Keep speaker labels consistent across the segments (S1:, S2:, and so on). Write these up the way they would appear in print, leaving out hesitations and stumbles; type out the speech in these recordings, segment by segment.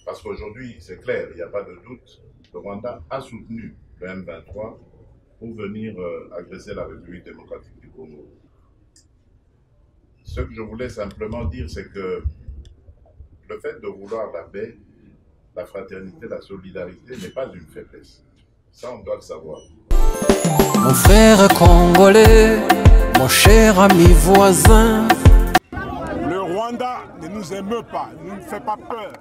S1: Parce qu'aujourd'hui, c'est clair, il n'y a pas de doute, le Rwanda a soutenu le M23 pour venir agresser la République démocratique du Congo. Ce que je voulais simplement dire, c'est que le fait de vouloir la paix, la fraternité, la solidarité n'est pas une faiblesse. Ça, on doit le savoir.
S2: Mon frère congolais, mon cher ami voisin.
S3: Le Rwanda ne nous émeut pas, ne nous fait pas peur.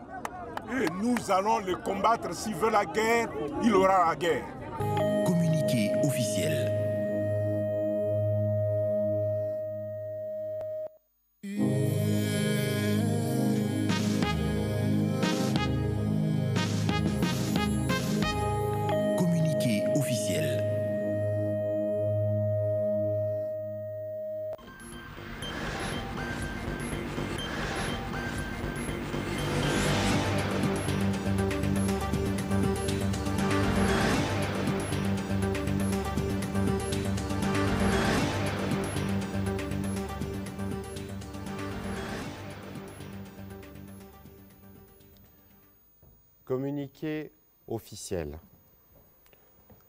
S3: Et nous allons le combattre. S'il veut la guerre, il aura la guerre.
S4: Communiqué officiel. Communiqué officiel.
S5: Communiqué officiel.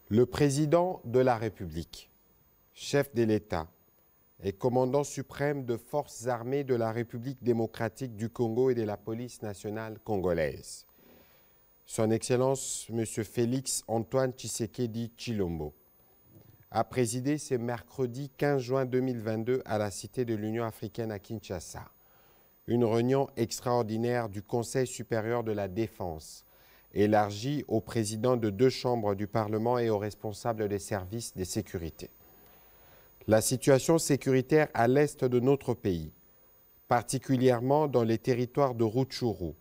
S5: Le président de la République, chef de l'État et commandant suprême de forces armées de la République démocratique du Congo et de la police nationale congolaise, Son Excellence M. Félix Antoine Tshisekedi Tshilombo, a présidé ce mercredi 15 juin 2022 à la Cité de l'Union africaine à Kinshasa une réunion extraordinaire du Conseil supérieur de la défense, élargie aux présidents de 2 chambres du Parlement et aux responsables des services de sécurité. La situation sécuritaire à l'est de notre pays, particulièrement dans les territoires de Rutshuru,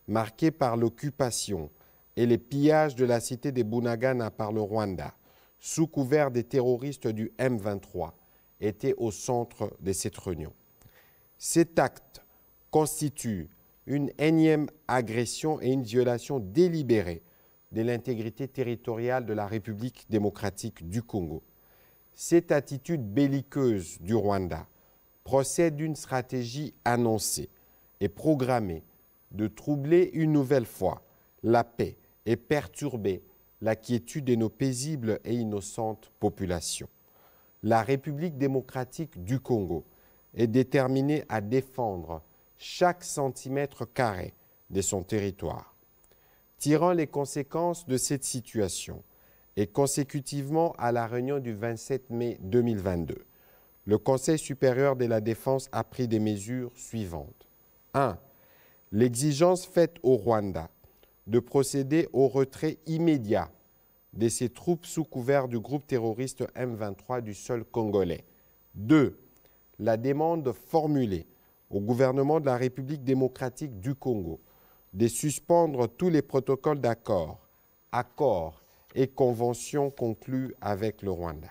S5: marqués par l'occupation et les pillages de la cité de Bunagana par le Rwanda, sous couvert des terroristes du M23, était au centre de cette réunion. Cet acte constitue une énième agression et une violation délibérée de l'intégrité territoriale de la République démocratique du Congo. Cette attitude belliqueuse du Rwanda procède d'une stratégie annoncée et programmée de troubler une nouvelle fois la paix et perturber la quiétude de nos paisibles et innocentes populations. La République démocratique du Congo est déterminée à défendre chaque centimètre carré de son territoire. Tirant les conséquences de cette situation et consécutivement à la réunion du 27 mai 2022, le Conseil supérieur de la défense a pris des mesures suivantes. 1. L'exigence faite au Rwanda de procéder au retrait immédiat de ses troupes sous couvert du groupe terroriste M23 du sol congolais. 2. La demande formulée au gouvernement de la République démocratique du Congo de suspendre tous les protocoles d'accord, accords et conventions conclus avec le Rwanda.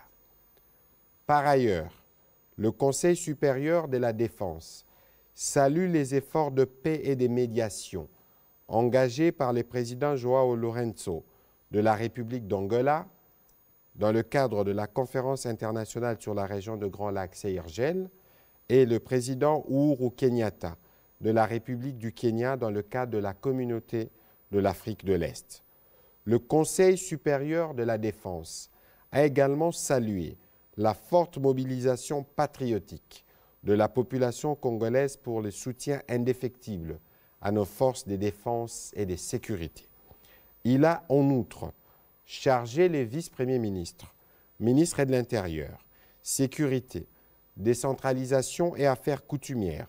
S5: Par ailleurs, le Conseil supérieur de la défense salue les efforts de paix et de médiation engagés par le président João Lourenço de la République d'Angola dans le cadre de la conférence internationale sur la région de Grand Lac CIRGL et le président Uhuru Kenyatta de la République du Kenya dans le cadre de la communauté de l'Afrique de l'Est. Le Conseil supérieur de la défense a également salué la forte mobilisation patriotique de la population congolaise pour le soutien indéfectible à nos forces de défense et de sécurité. Il a en outre chargé les vice-premiers ministres, ministres de l'Intérieur, Sécurité, Décentralisation et Affaires coutumières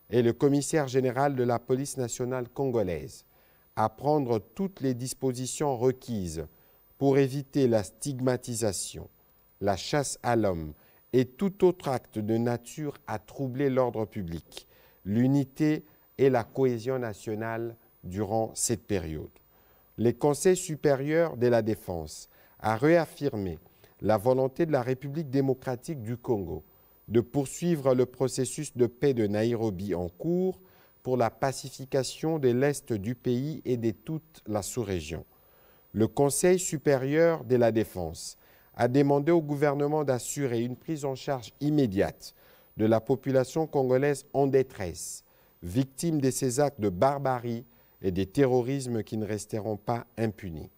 S5: et le commissaire général de la police nationale congolaise à prendre toutes les dispositions requises pour éviter la stigmatisation, la chasse à l'homme et tout autre acte de nature à troubler l'ordre public, l'unité et la cohésion nationale durant cette période. Le Conseil supérieur de la défense a réaffirmé la volonté de la République démocratique du Congo de poursuivre le processus de paix de Nairobi en cours pour la pacification de l'Est du pays et de toute la sous-région. Le Conseil supérieur de la défense a demandé au gouvernement d'assurer une prise en charge immédiate de la population congolaise en détresse, victime de ces actes de barbarie et des terrorismes qui ne resteront pas impunis.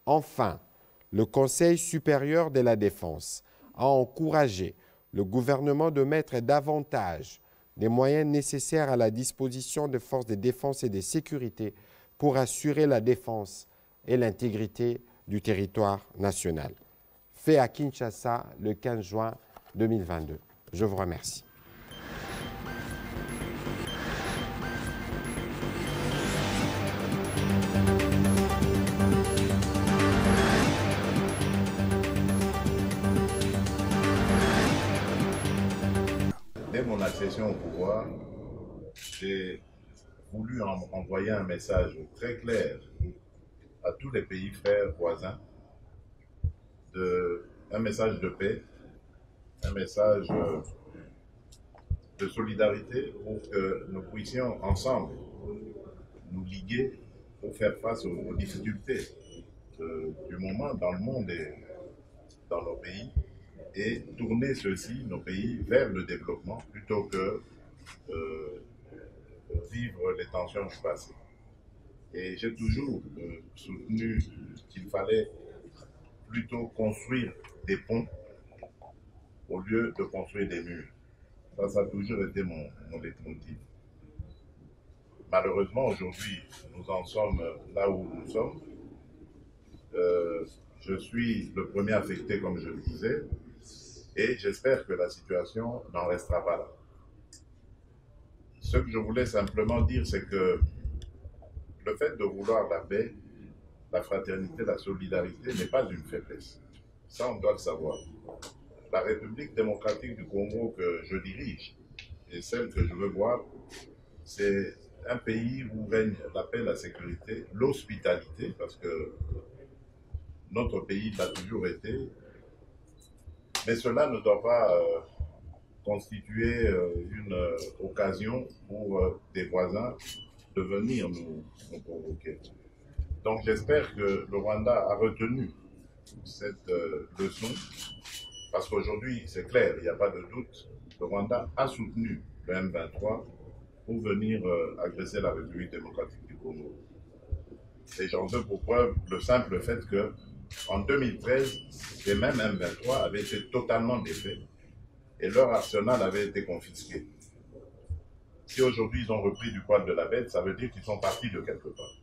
S5: Enfin, le Conseil supérieur de la défense a encouragé le gouvernement de mettre davantage des moyens nécessaires à la disposition des forces de défense et de sécurité pour assurer la défense et l'intégrité du territoire national. Fait à Kinshasa le 15 juin 2022. Je vous remercie.
S1: Dès mon accession au pouvoir, j'ai voulu envoyer un message très clair à tous les pays frères voisins, un message de paix, un message de solidarité pour que nous puissions ensemble nous liguer pour faire face aux difficultés du moment dans le monde et dans nos pays, et tourner ceux-ci, nos pays, vers le développement plutôt que vivre les tensions du passé. Et j'ai toujours soutenu qu'il fallait plutôt construire des ponts au lieu de construire des murs. Ça a toujours été mon leitmotiv. Malheureusement, aujourd'hui, nous en sommes là où nous sommes. Je suis le premier affecté, comme je le disais, et j'espère que la situation n'en restera pas là. Ce que je voulais simplement dire, c'est que le fait de vouloir la paix, la fraternité, la solidarité n'est pas une faiblesse. Ça, on doit le savoir. La République démocratique du Congo que je dirige et celle que je veux voir, c'est un pays où règne la paix, la sécurité, l'hospitalité, parce que notre pays l'a toujours été. Mais cela ne doit pas constituer une occasion pour des voisins de venir nous provoquer. Donc j'espère que le Rwanda a retenu cette leçon, parce qu'aujourd'hui, c'est clair, il n'y a pas de doute, le Rwanda a soutenu le M23 pour venir agresser la République démocratique du Congo. Et j'en veux pour preuve le simple fait que en 2013, les mêmes M23 avaient été totalement défaits et leur arsenal avait été confisqué. Si aujourd'hui ils ont repris du poil de la bête, ça veut dire qu'ils sont partis de quelque part.